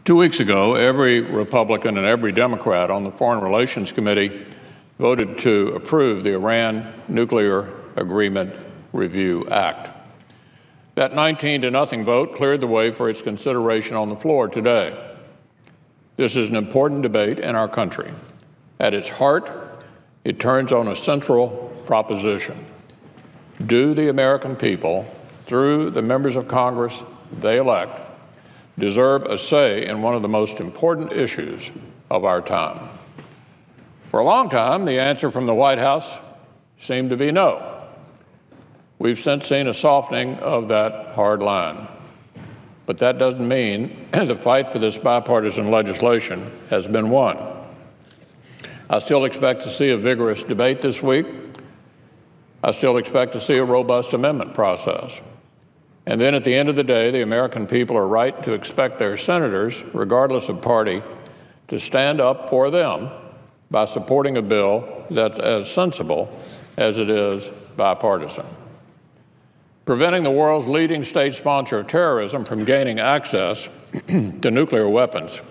2 weeks ago, every Republican and every Democrat on the Foreign Relations Committee voted to approve the Iran Nuclear Agreement Review Act. That 19-0 vote cleared the way for its consideration on the floor today. This is an important debate in our country. At its heart, it turns on a central proposition. Do the American people, through the members of Congress they elect, deserve a say in one of the most important issues of our time? For a long time, the answer from the White House seemed to be no. We've since seen a softening of that hard line. But that doesn't mean the fight for this bipartisan legislation has been won. I still expect to see a vigorous debate this week. I still expect to see a robust amendment process. And then at the end of the day, the American people are right to expect their senators, regardless of party, to stand up for them by supporting a bill that's as sensible as it is bipartisan. Preventing the world's leading state sponsor of terrorism from gaining access to nuclear weapons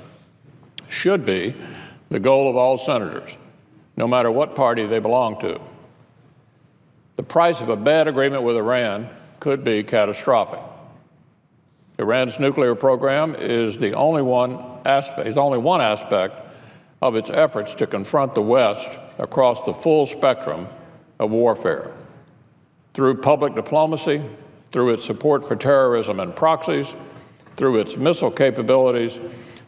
should be the goal of all senators, no matter what party they belong to. The price of a bad agreement with Iran could be catastrophic. Iran's nuclear program is only one aspect of its efforts to confront the West across the full spectrum of warfare. Through public diplomacy, through its support for terrorism and proxies, through its missile capabilities,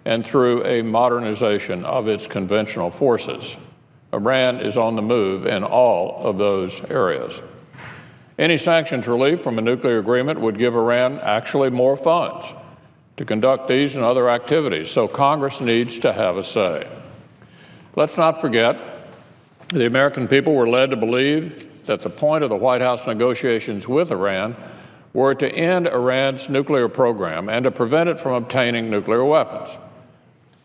and through a modernization of its conventional forces. Iran is on the move in all of those areas. Any sanctions relief from a nuclear agreement would give Iran actually more funds to conduct these and other activities, so Congress needs to have a say. Let's not forget, the American people were led to believe that the point of the White House negotiations with Iran were to end Iran's nuclear program and to prevent it from obtaining nuclear weapons.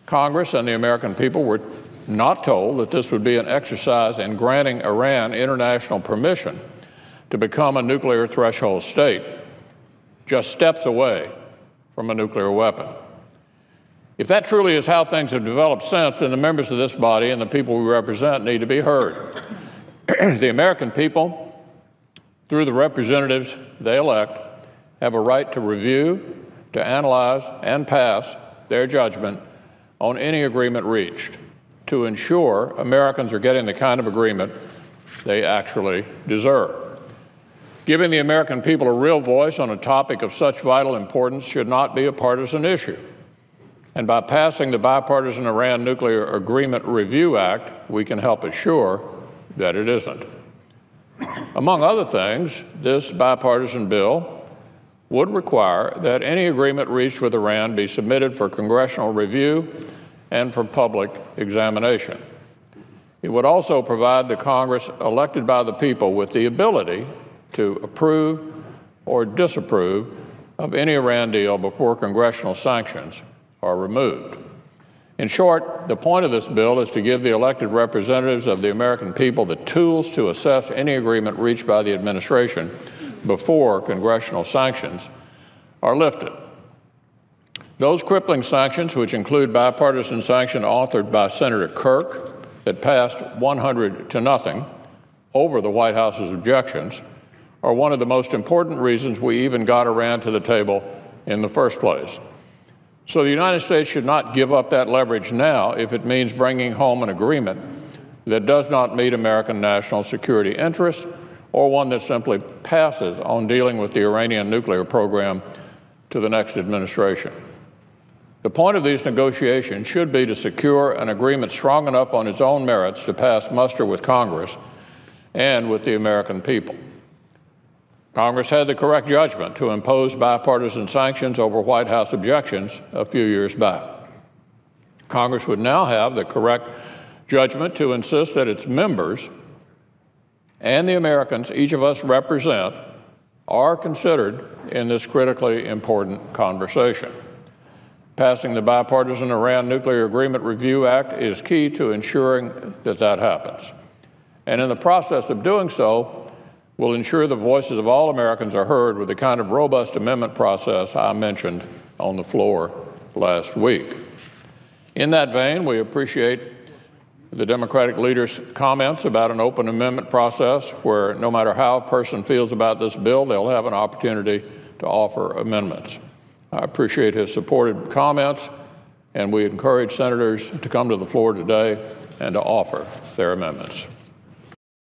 Congress and the American people were not told that this would be an exercise in granting Iran international permission to become a nuclear threshold state, just steps away from a nuclear weapon. If that truly is how things have developed since, then the members of this body and the people we represent need to be heard. The American people, through the representatives they elect, have a right to review, to analyze, and pass their judgment on any agreement reached, to ensure Americans are getting the kind of agreement they actually deserve. Giving the American people a real voice on a topic of such vital importance should not be a partisan issue. And by passing the Bipartisan Iran Nuclear Agreement Review Act, we can help assure that it isn't. Among other things, this bipartisan bill would require that any agreement reached with Iran be submitted for congressional review and for public examination. It would also provide the Congress elected by the people with the ability to approve or disapprove of any Iran deal before congressional sanctions are removed. In short, the point of this bill is to give the elected representatives of the American people the tools to assess any agreement reached by the administration before congressional sanctions are lifted. Those crippling sanctions, which include bipartisan sanction authored by Senator Kirk that passed 100-0 over the White House's objections, are one of the most important reasons we even got Iran to the table in the first place. So the United States should not give up that leverage now if it means bringing home an agreement that does not meet American national security interests or one that simply passes on dealing with the Iranian nuclear program to the next administration. The point of these negotiations should be to secure an agreement strong enough on its own merits to pass muster with Congress and with the American people. Congress had the correct judgment to impose bipartisan sanctions over White House objections a few years back. Congress would now have the correct judgment to insist that its members and the Americans each of us represent are considered in this critically important conversation. Passing the Bipartisan Iran Nuclear Agreement Review Act is key to ensuring that that happens. And in the process of doing so, will ensure the voices of all Americans are heard with the kind of robust amendment process I mentioned on the floor last week. In that vein, we appreciate the Democratic leader's comments about an open amendment process where no matter how a person feels about this bill, they'll have an opportunity to offer amendments. I appreciate his supported comments, and we encourage senators to come to the floor today and to offer their amendments.